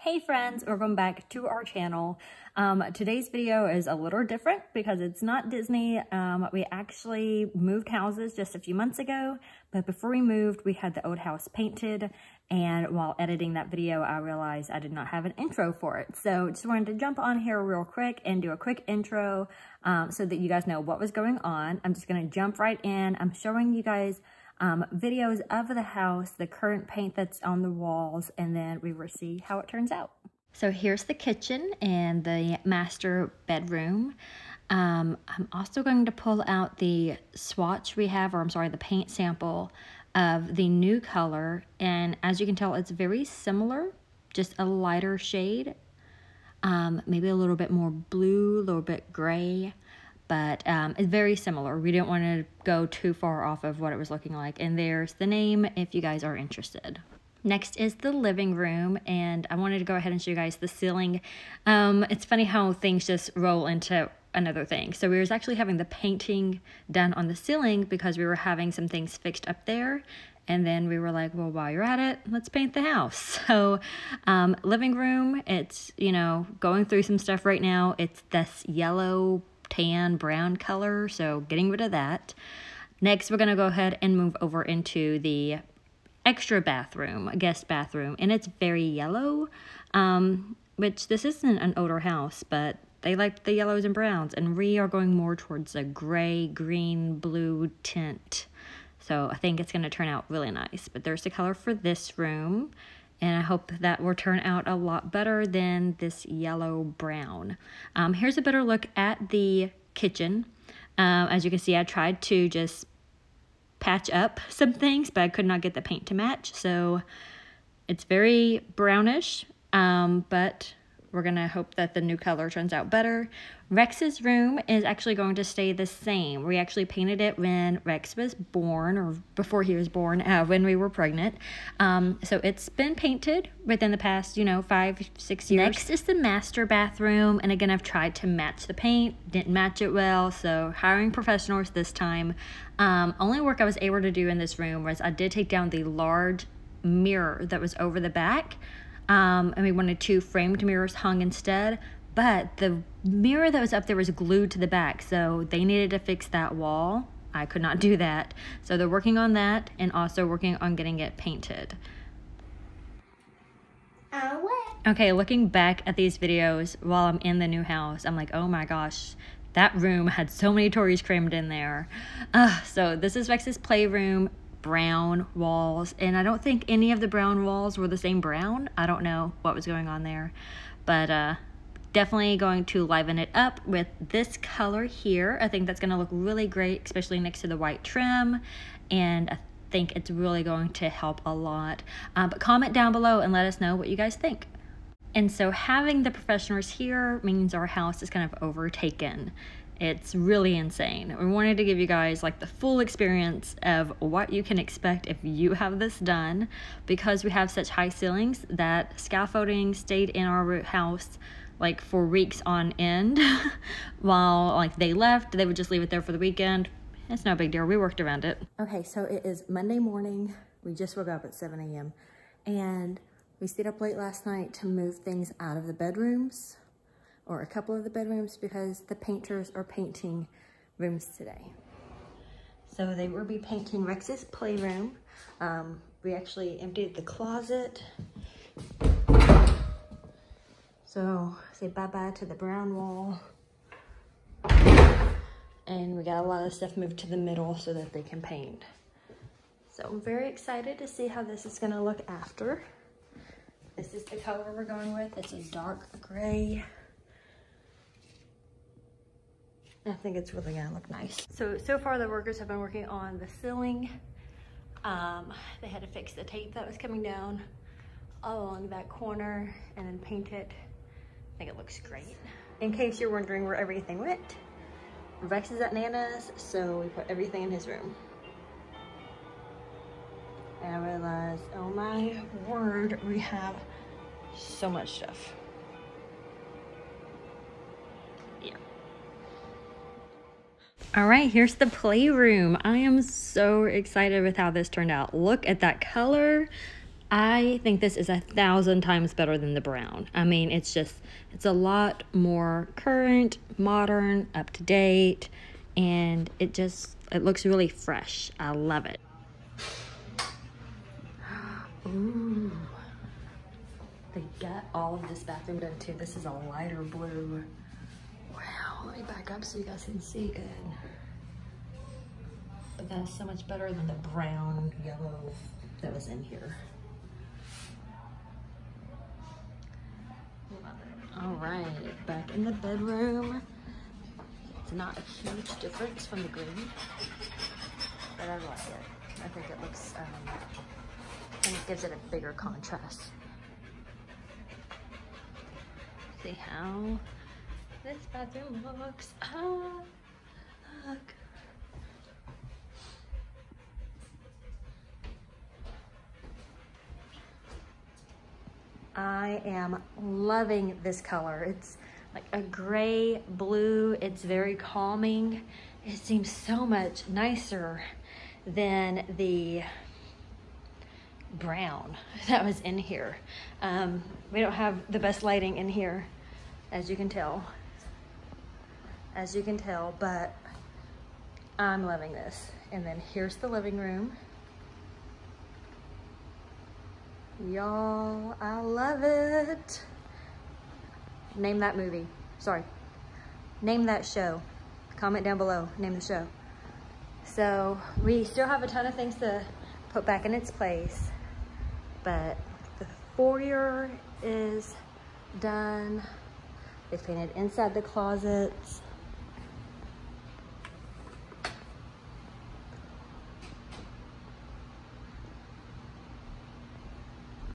Hey friends, welcome back to our channel. Today's video is a little different because it's not Disney. We actually moved houses just a few months ago, but before we moved, we had the old house painted, and while editing that video, I realized I did not have an intro for it. So just wanted to jump on here real quick and do a quick intro so that you guys know what was going on. I'm just gonna jump right in. I'm showing you guys videos of the house, the current paint that's on the walls, and then we will see how it turns out. So here's the kitchen and the master bedroom. I'm also going to pull out the swatch we have, or I'm sorry, the paint sample of the new color. And as you can tell, it's very similar, just a lighter shade. Maybe a little bit more blue, a little bit gray. But it's very similar. We didn't want to go too far off of what it was looking like. And there's the name if you guys are interested. Next is the living room, and I wanted to go ahead and show you guys the ceiling. It's funny how things just roll into another thing. So we was actually having the painting done on the ceiling because we were having some things fixed up there. And then we were like, well, while you're at it, let's paint the house. So living room, it's, you know, going through some stuff right now. It's this yellow, tan, brown color, so getting rid of that. Next, we're gonna go ahead and move over into the extra bathroom, guest bathroom, and it's very yellow, which this isn't an older house, but they like the yellows and browns, and we are going more towards a gray, green, blue tint. So I think it's gonna turn out really nice. But there's the color for this room, and I hope that will turn out a lot better than this yellow brown. Here's a better look at the kitchen. As you can see, I tried to just patch up some things, but I could not get the paint to match. So it's very brownish, but we're gonna hope that the new color turns out better. Rex's room is actually going to stay the same. We actually painted it when Rex was born, or before he was born, when we were pregnant. So it's been painted within the past, 5-6 years. Next is the master bathroom, and again, I've tried to match the paint, didn't match it well, so hiring professionals this time. Only work I was able to do in this room was I did take down the large mirror that was over the back. And we wanted 2 framed mirrors hung instead, but the mirror that was up there was glued to the back, so they needed to fix that wall. I could not do that, so they're working on that and also working on getting it painted. Okay, looking back at these videos while I'm in the new house, I'm like, oh my gosh, that room had so many toys crammed in there. So this is Rex's playroom. Brown walls, and I don't think any of the brown walls were the same brown. I don't know what was going on there, but definitely going to liven it up with this color here. I think that's going to look really great, especially next to the white trim, and I think it's really going to help a lot. But comment down below and let us know what you guys think. And so having the professionals here means our house is kind of overtaken. It's really insane. We wanted to give you guys like the full experience of what you can expect if you have this done, because we have such high ceilings that scaffolding stayed in our house like for weeks on end. While like they left, they would just leave it there for the weekend. It's no big deal, we worked around it. Okay, so it is Monday morning. We just woke up at 7 a.m. and we stayed up late last night to move things out of the bedrooms, or a couple of the bedrooms, because the painters are painting rooms today. So they will be painting Rex's playroom. We actually emptied the closet. So say bye-bye to the brown wall. And we got a lot of stuff moved to the middle so that they can paint. So I'm very excited to see how this is gonna look after. This is the color we're going with. It's a dark gray. I think it's really gonna look nice. So far the workers have been working on the ceiling. They had to fix the tape that was coming down all along that corner and then paint it. I think it looks great. In case you're wondering where everything went, Rex is at Nana's, so we put everything in his room. And I realized, oh my word, we have so much stuff. Yeah. All right, here's the playroom. I am so excited with how this turned out. Look at that color. I think this is 1,000 times better than the brown. I mean, it's a lot more current, modern, up to date, and it looks really fresh. I love it. Ooh. They got all of this bathroom done too. This is a lighter blue. Wow, let me back up so you guys can see good. But that's so much better than the brown yellow that was in here. All right, back in the bedroom. It's not a huge difference from the green, but I like it. I think it looks, and it gives it a bigger contrast. See how this bathroom looks. Oh, look. I am loving this color. It's like a gray blue. It's very calming. It seems so much nicer than the brown that was in here. We don't have the best lighting in here, as you can tell. But I'm loving this. And then here's the living room. Y'all, I love it. Name that movie. Sorry. Name that show. Comment down below. Name the show. So we still have a ton of things to put back in its place, but the foyer is done. They painted inside the closets.